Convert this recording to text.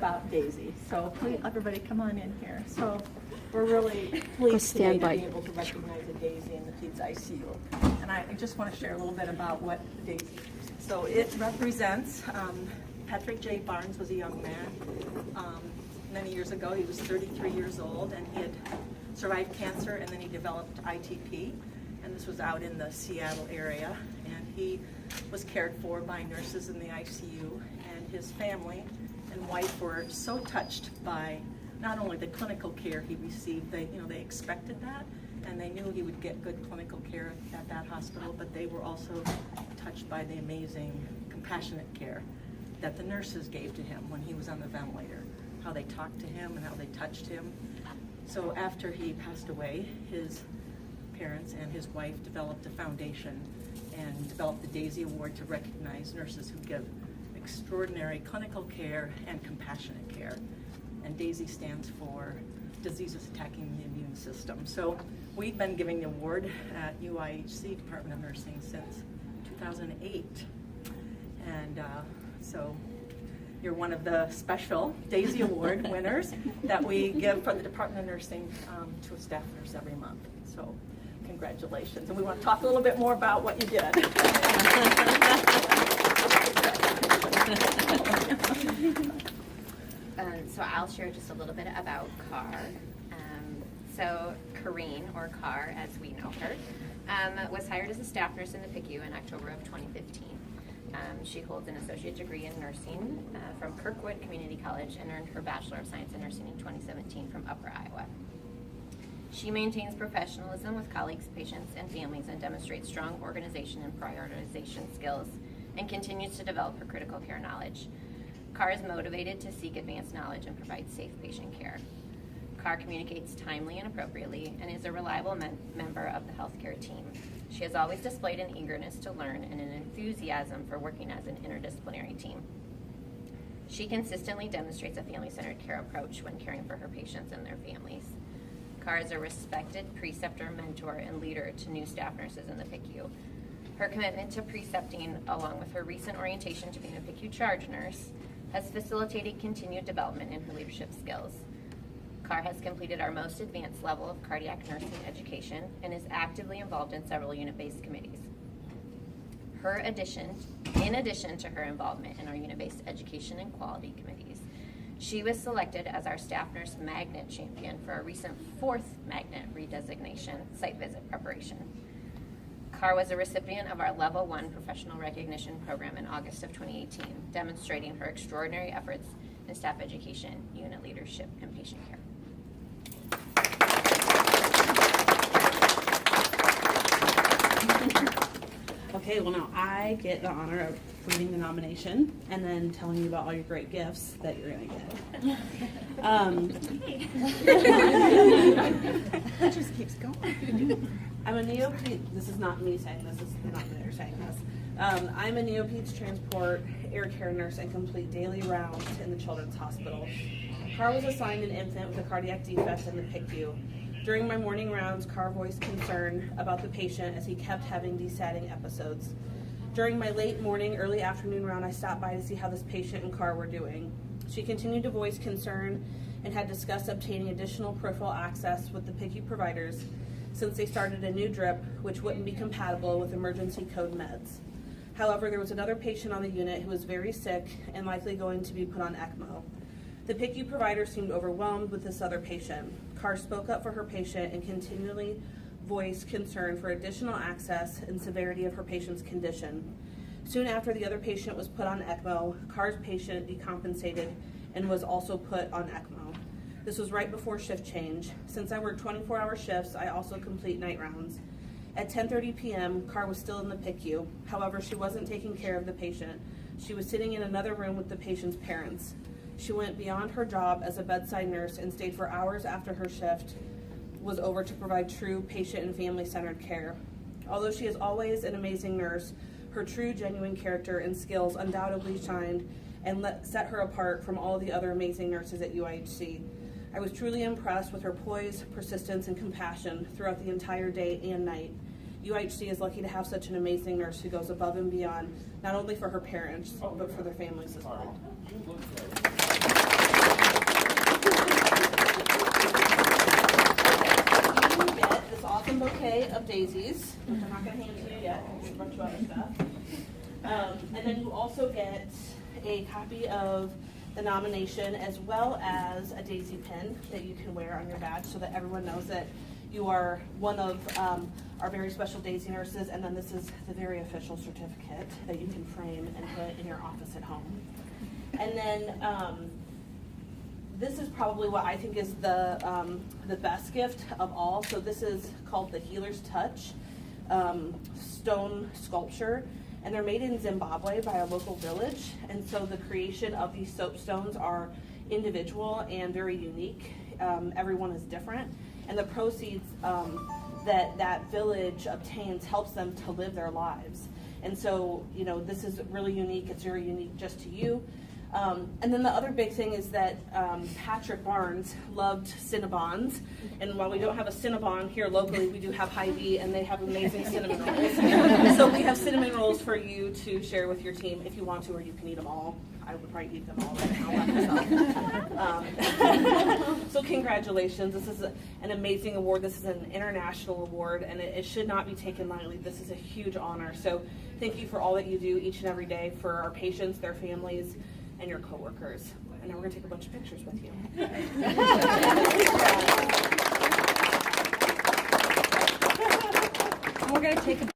about Daisy. So please, everybody come on in here. So we're really pleased today to be able to recognize a Daisy in the Peds ICU. And I just want to share a little bit about what Daisy is. So it represents, Patrick J. Barnes was a young man. Many years ago, he was 33 years old, and he had survived cancer, and then he developed ITP. And this was out in the Seattle area. And he was cared for by nurses in the ICU, and his family and wife were so touched by not only the clinical care he received, they expected that, and they knew he would get good clinical care at that hospital, but they were also touched by the amazing, compassionate care that the nurses gave to him when he was on the ventilator, how they talked to him and how they touched him. So after he passed away, his parents and his wife developed a foundation and developed the Daisy Award to recognize nurses who give extraordinary clinical care and compassionate care. And Daisy stands for diseases attacking the immune system. So we've been giving the award at UIHC, Department of Nursing, since 2008. And so you're one of the special Daisy Award winners that we give for the Department of Nursing to a staff nurse every month. So congratulations. And we want to talk a little bit more about what you did. So I'll share just a little bit about Car. So Corrine, or Car as we know her, was hired as a staff nurse in the PICU in October of 2015. She holds an associate degree in nursing from Kirkwood Community College and earned her Bachelor of Science in Nursing in 2017 from Upper Iowa. She maintains professionalism with colleagues, patients, and families, and demonstrates strong organization and prioritization skills, and continues to develop her critical care knowledge. Car is motivated to seek advanced knowledge and provide safe patient care. Car communicates timely and appropriately and is a reliable member of the healthcare team. She has always displayed an eagerness to learn and an enthusiasm for working as an interdisciplinary team. She consistently demonstrates a family-centered care approach when caring for her patients and their families. Car is a respected preceptor, mentor, and leader to new staff nurses in the PICU. Her commitment to precepting, along with her recent orientation to being a PICU charge nurse, has facilitated continued development in her leadership skills. Car has completed our most advanced level of cardiac nursing education and is actively involved in several unit-based committees. In addition to her involvement in our unit-based education and quality committees, she was selected as our staff nurse magnet champion for our recent 4th magnet redesignation site visit preparation. Car was a recipient of our Level 1 Professional Recognition Program in August of 2018, demonstrating her extraordinary efforts in staff education, unit leadership, and patient care. Okay, well now I get the honor of reading the nomination and then telling you about all your great gifts that you're gonna get. It just keeps going. I'm a NeoPeds, this is not me saying this, is not they're saying this. I'm a NeoPeds transport, air care nurse, and complete daily rounds in the Children's Hospital. Car was assigned an infant with a cardiac defect in the PICU. During my morning rounds, Car voiced concern about the patient as he kept having desatting episodes. During my late morning, early afternoon round, I stopped by to see how this patient and Car were doing. She continued to voice concern and had discussed obtaining additional peripheral access with the PICU providers since they started a new drip which wouldn't be compatible with emergency code meds. However, there was another patient on the unit who was very sick and likely going to be put on ECMO. The PICU provider seemed overwhelmed with this other patient. Car spoke up for her patient and continually voiced concern for additional access and severity of her patient's condition. Soon after the other patient was put on ECMO, Car's patient decompensated and was also put on ECMO. This was right before shift change. Since I work 24-hour shifts, I also complete night rounds. At 10:30 p.m., Car was still in the PICU. However, she wasn't taking care of the patient. She was sitting in another room with the patient's parents. She went beyond her job as a bedside nurse and stayed for hours after her shift was over to provide true patient and family-centered care. Although she is always an amazing nurse, her true, genuine character and skills undoubtedly shined and set her apart from all the other amazing nurses at UIHC. I was truly impressed with her poise, persistence, and compassion throughout the entire day and night. UIHC is lucky to have such an amazing nurse who goes above and beyond, not only for her parents, but for their families as well. bouquet of daisies, which I'm not going to hand to you yet. There's a bunch of other stuff. And then you also get a copy of the nomination as well as a daisy pin that you can wear on your badge so that everyone knows that you are one of our very special daisy nurses. And then this is the very official certificate that you can frame and put in your office at home. And then this is probably what I think is the best gift of all. So this is called the Healer's Touch stone sculpture, and they're made in Zimbabwe by a local village. And so the creation of these soapstones are individual and very unique. Everyone is different, and the proceeds that village obtains helps them to live their lives. And so, you know, this is really unique. It's very unique just to you. And then the other big thing is that Patrick Barnes loved Cinnabons, and while we don't have a Cinnabon here locally, we do have Hy-Vee, and they have amazing cinnamon rolls. So we have cinnamon rolls for you to share with your team if you want to, or you can eat them all. I would probably eat them all right now myself. So congratulations. This is an amazing award. This is an international award, and it should not be taken lightly. This is a huge honor. So thank you for all that you do each and every day for our patients, their families, and your coworkers. And now we're going to take a bunch of pictures with you. We're going to take a